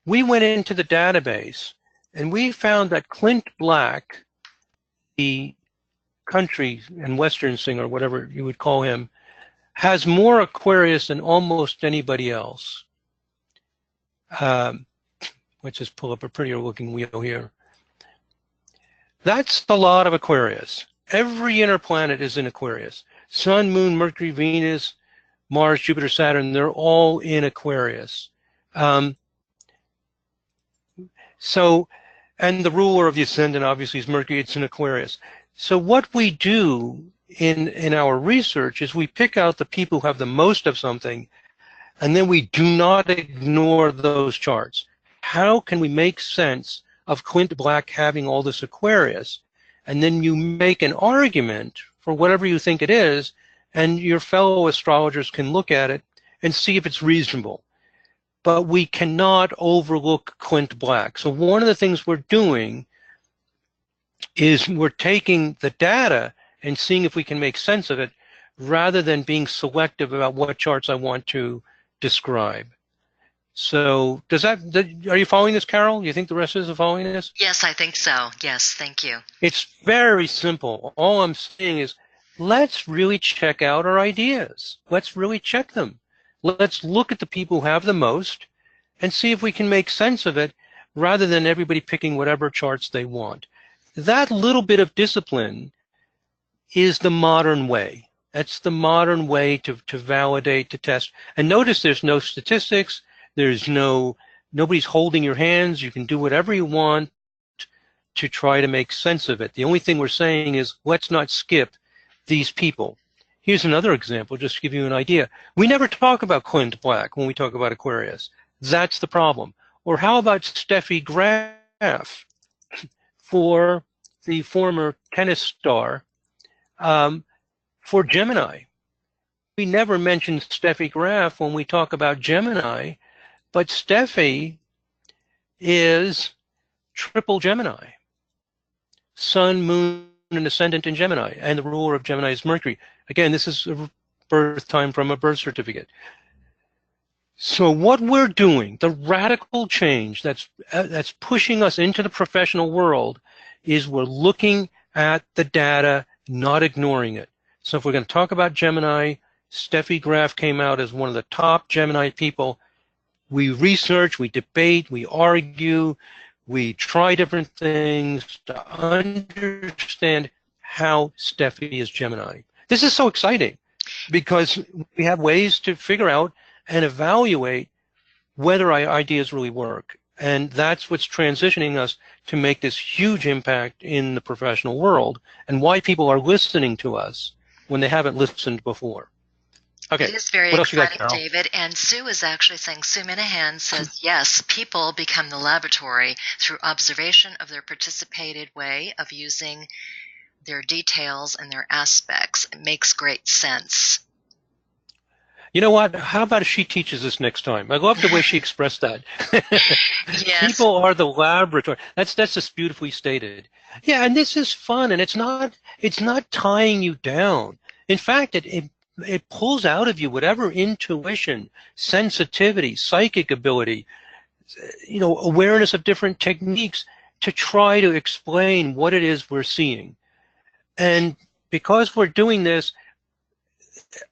We went into the database and we found that Clint Black, the country and western singer, whatever you would call him, has more Aquarius than almost anybody else. Let's just pull up a prettier looking wheel here. That's a lot of Aquarius. Every inner planet is in Aquarius. Sun, Moon, Mercury, Venus, Mars, Jupiter, Saturn, they're all in Aquarius. And the ruler of the ascendant obviously is Mercury, it's in Aquarius. So what we do in our research is we pick out the people who have the most of something, and then we do not ignore those charts. How can we make sense of Clint Black having all this Aquarius? And then you make an argument for whatever you think it is, and your fellow astrologers can look at it and see if it's reasonable. But we cannot overlook Clint Black. So one of the things we're doing is we're taking the data and seeing if we can make sense of it, rather than being selective about what charts I want to describe. So are you following this, Carol? Do you think the rest of us are following this? Yes, I think so. Yes, thank you. It's very simple. All I'm saying is, let's really check out our ideas. Let's really check them. Let's look at the people who have the most and see if we can make sense of it rather than everybody picking whatever charts they want. That little bit of discipline is the modern way. That's the modern way to validate, to test. And notice there's no statistics. Nobody's holding your hands. You can do whatever you want to try to make sense of it. The only thing we're saying is, let's not skip these people. Here's another example, just to give you an idea. We never talk about Clint Black when we talk about Aquarius. That's the problem. Or how about Steffi Graf, for the former tennis star, for Gemini? We never mention Steffi Graf when we talk about Gemini, but Steffi is triple Gemini. Sun, moon, and ascendant in Gemini, and the ruler of Gemini is Mercury. Again, this is a birth time from a birth certificate. So what we're doing, the radical change that's pushing us into the professional world, is we're looking at the data, not ignoring it. So if we're going to talk about Gemini, Steffi Graf came out as one of the top Gemini people. We research, we debate, we argue, we try different things to understand how Steffi is Gemini. This is so exciting because we have ways to figure out and evaluate whether our ideas really work. And that's what's transitioning us to make this huge impact in the professional world, and why people are listening to us when they haven't listened before. Okay. It is very what else exciting, you got, David. And Sue is actually saying, Sue Minahan says, yes, people become the laboratory through observation of their participated way of using their details and their aspects. It makes great sense. You know what? How about if she teaches us next time? I love the way she expressed that. Yes. People are the laboratory. That's just beautifully stated. Yeah, and this is fun, and it's not tying you down. In fact, it pulls out of you whatever intuition, sensitivity, psychic ability, awareness of different techniques to try to explain what it is we're seeing. And because we're doing this,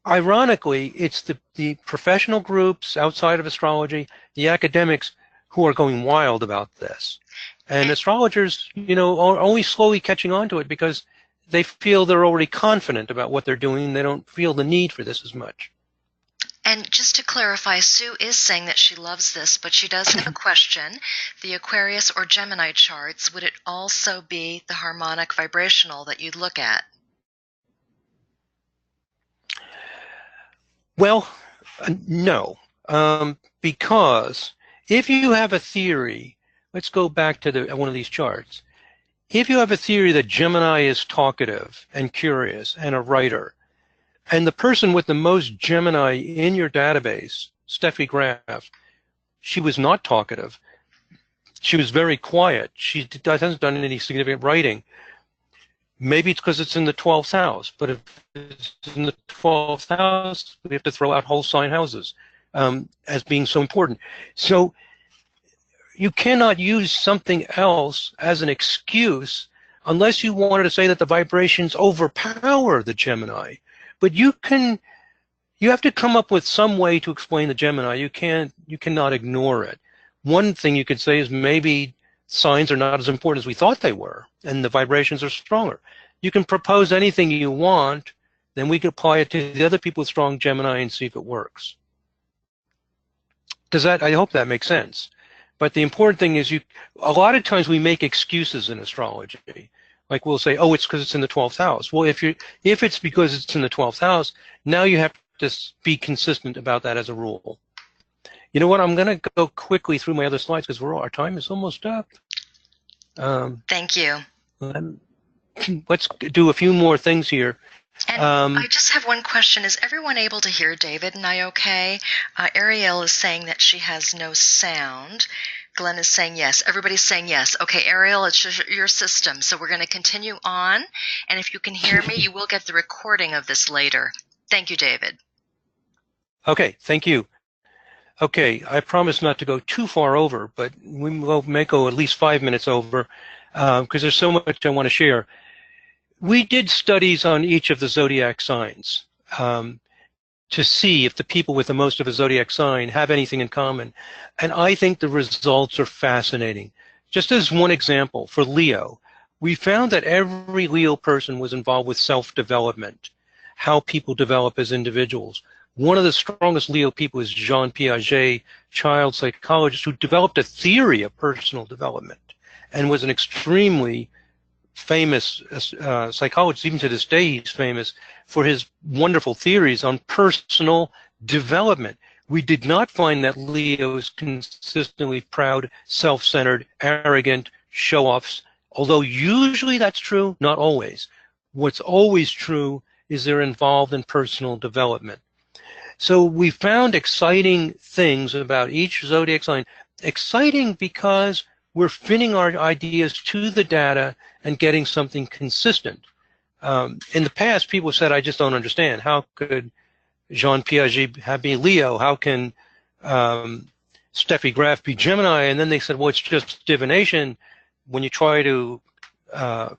ironically, it's the professional groups outside of astrology, the academics, who are going wild about this. And astrologers, are only slowly catching on to it because they feel they're already confident about what they're doing. They don't feel the need for this as much. And just to clarify, Sue is saying that she loves this, but she does have a question. The Aquarius or Gemini charts, would it also be the harmonic vibrational that you'd look at? Well, no, because if you have a theory, let's go back to one of these charts. If you have a theory that Gemini is talkative and curious and a writer, and the person with the most Gemini in your database, Steffi Graf, she was not talkative. She was very quiet. She hasn't done any significant writing. Maybe it's because it's in the 12th house, but if it's in the 12th house, we have to throw out whole sign houses as being so important. So you cannot use something else as an excuse unless you wanted to say that the vibrations overpower the Gemini. But you have to come up with some way to explain the Gemini. You cannot ignore it. One thing you could say is maybe signs are not as important as we thought they were, and the vibrations are stronger. You can propose anything you want, then we can apply it to the other people with strong Gemini and see if it works. I hope that makes sense. But the important thing is a lot of times we make excuses in astrology. Like we'll say, oh, it's because it's in the 12th house. Well, if it's because it's in the 12th house, now you have to be consistent about that as a rule. You know what? I'm going to go quickly through my other slides because our time is almost up. Thank you. Let's do a few more things here. And I just have one question. Is everyone able to hear David and I okay? Ariel is saying that she has no sound. Glenn is saying yes. Everybody's saying yes. Okay, Ariel, it's just your system. So we're going to continue on. And if you can hear me, you will get the recording of this later. Thank you, David. Okay, thank you. Okay, I promise not to go too far over, but we may go at least 5 minutes over because there's so much I want to share. We did studies on each of the zodiac signs to see if the people with the most of a zodiac sign have anything in common. And I think the results are fascinating. Just as one example, for Leo, we found that every Leo person was involved with self-development, how people develop as individuals. One of the strongest Leo people is Jean Piaget, child psychologist, who developed a theory of personal development and was an extremely famous psychologist. Even to this day, he's famous for his wonderful theories on personal development. We did not find that Leo is consistently proud, self-centered, arrogant, show-offs, although usually that's true, not always. What's always true is they're involved in personal development. So we found exciting things about each zodiac sign. Exciting because we're fitting our ideas to the data and getting something consistent. In the past, people said, I just don't understand. How could Jean Piaget be Leo? How can Steffi Graf be Gemini? And then they said, well, it's just divination. When you try to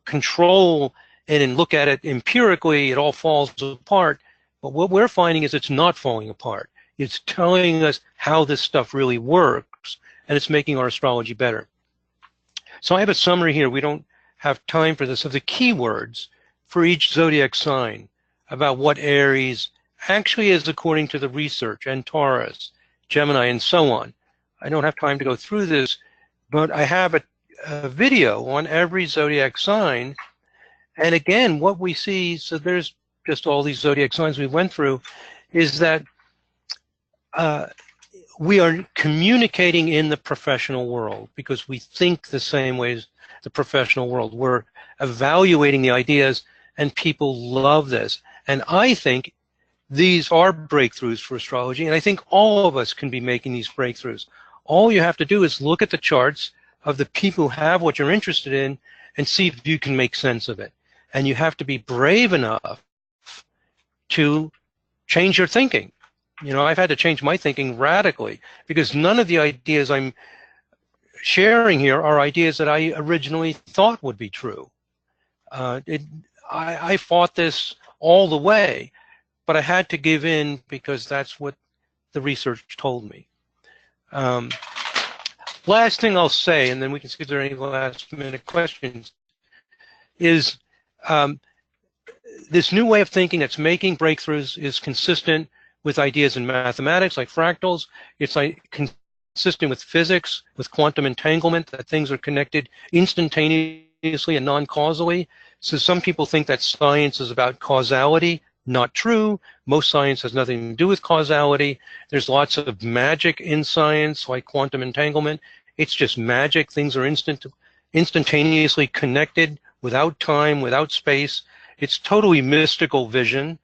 control it and look at it empirically, it all falls apart. But what we're finding is it's not falling apart. It's telling us how this stuff really works, and it's making our astrology better. So I have a summary here. We don't have time for this, of the keywords for each zodiac sign about what Aries actually is according to the research, and Taurus, Gemini, and so on. I don't have time to go through this, but I have a video on every zodiac sign. And again, what we see, so there's just all these zodiac signs we went through, is that we are communicating in the professional world because we think the same way as the professional world. We're evaluating the ideas, and people love this. And I think these are breakthroughs for astrology, and I think all of us can be making these breakthroughs. All you have to do is look at the charts of the people who have what you're interested in and see if you can make sense of it. And you have to be brave enough to change your thinking. You know, I've had to change my thinking radically because none of the ideas I'm sharing here are ideas that I originally thought would be true. I fought this all the way, but I had to give in because that's what the research told me. Last thing I'll say, and then we can see if there are any last minute questions, is this new way of thinking that's making breakthroughs is consistent with ideas in mathematics like fractals. It's like consistent with physics, with quantum entanglement, that things are connected instantaneously and non-causally. So some people think that science is about causality. Not true. Most science has nothing to do with causality. There's lots of magic in science, like quantum entanglement. It's just magic. Things are instantaneously connected without time, without space. It's totally mystical vision.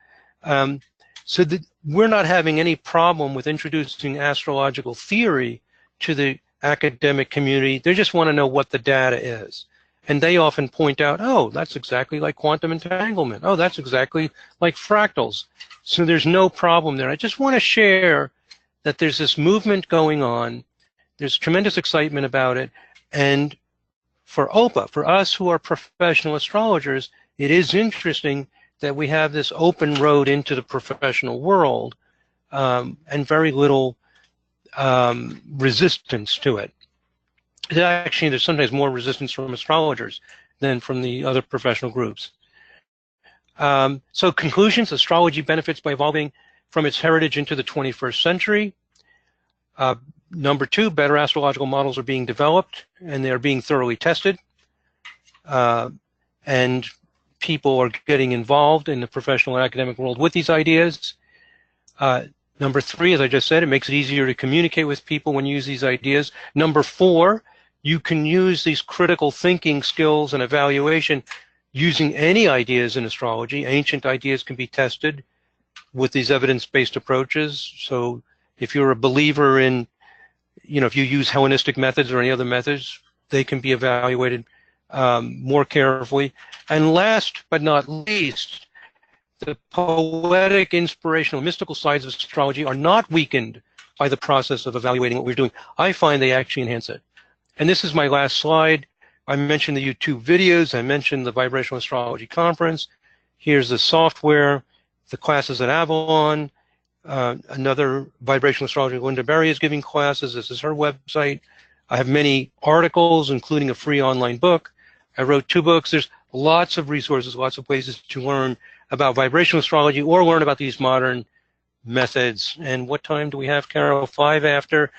So that we're not having any problem with introducing astrological theory to the academic community. They just want to know what the data is. And they often point out, oh, that's exactly like quantum entanglement. Oh, that's exactly like fractals. So there's no problem there. I just want to share that there's this movement going on. There's tremendous excitement about it. And for OPA, for us who are professional astrologers, it is interesting that we have this open road into the professional world and very little resistance to it. Actually, there's sometimes more resistance from astrologers than from the other professional groups. So conclusions, astrology benefits by evolving from its heritage into the 21st century. Number two, better astrological models are being developed and they're being thoroughly tested. And people are getting involved in the professional and academic world with these ideas. Number three, as I just said, it makes it easier to communicate with people when you use these ideas. Number four, you can use these critical thinking skills and evaluation using any ideas in astrology. Ancient ideas can be tested with these evidence-based approaches. So if you're a believer in, if you use Hellenistic methods or any other methods, they can be evaluated more carefully. And last but not least, the poetic, inspirational, mystical sides of astrology are not weakened by the process of evaluating what we're doing. I find they actually enhance it. And this is my last slide. I mentioned the YouTube videos. I mentioned the Vibrational Astrology Conference. Here's the software, the classes at Avalon. Another Vibrational Astrology, Linda Berry, is giving classes. This is her website. I have many articles, including a free online book. I wrote 2 books. There's lots of resources, lots of places to learn about vibrational astrology or learn about these modern methods. And what time do we have, Carol? 5 after.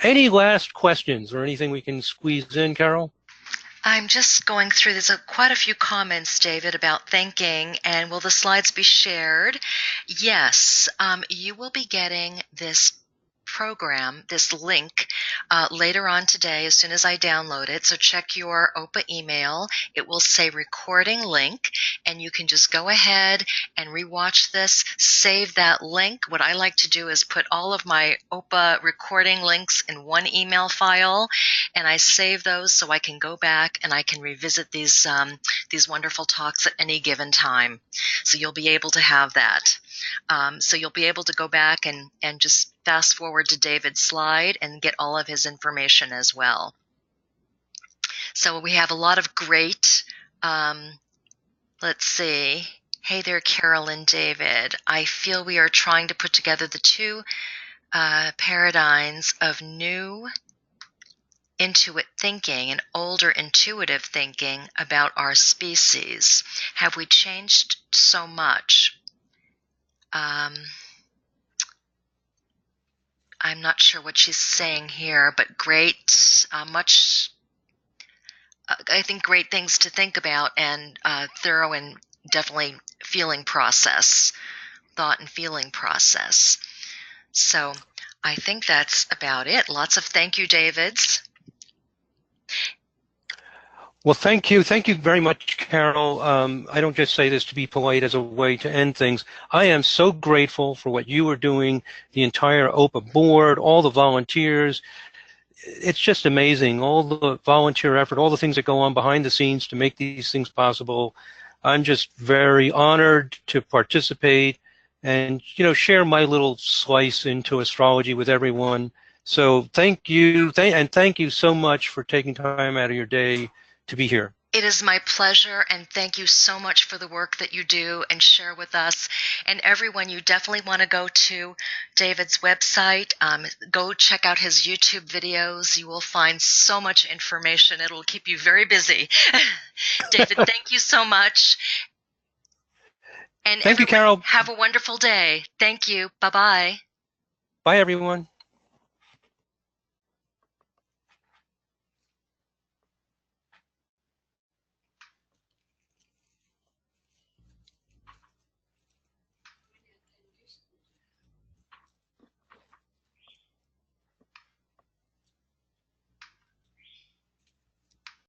Any last questions or anything we can squeeze in, Carol? I'm just going through, there's quite a few comments, David, about thinking, and will the slides be shared? Yes, you will be getting this program, this link, later on today as soon as I download it. So check your OPA email. It will say recording link, and you can just go ahead and rewatch this, save that link. What I like to do is put all of my OPA recording links in one email file, and I save those so I can go back and I can revisit these wonderful talks at any given time. So you'll be able to have that. So you'll be able to go back and just fast forward to David's slide and get all of his information as well. So we have a lot of great, let's see. Hey there, Carol and David. I feel we are trying to put together the 2 paradigms of new intuitive thinking and older intuitive thinking about our species. Have we changed so much? I'm not sure what she's saying here, but great, I think great things to think about, and thorough and definitely thought and feeling process. So I think that's about it. Lots of thank you, Davids. Well, thank you. Thank you very much, Carol. I don't just say this to be polite as a way to end things. I am so grateful for what you are doing, the entire OPA board, all the volunteers. It's just amazing, all the volunteer effort, all the things that go on behind the scenes to make these things possible. I'm just very honored to participate and, share my little slice into astrology with everyone. So thank you. And thank you so much for taking time out of your day to be here. It is my pleasure, and thank you so much for the work that you do and share with us. And everyone, you definitely want to go to David's website. Go check out his YouTube videos. You will find so much information. It'll keep you very busy. David, thank you so much. And thank you, Carol. Have a wonderful day. Thank you. Bye-bye. Bye, everyone.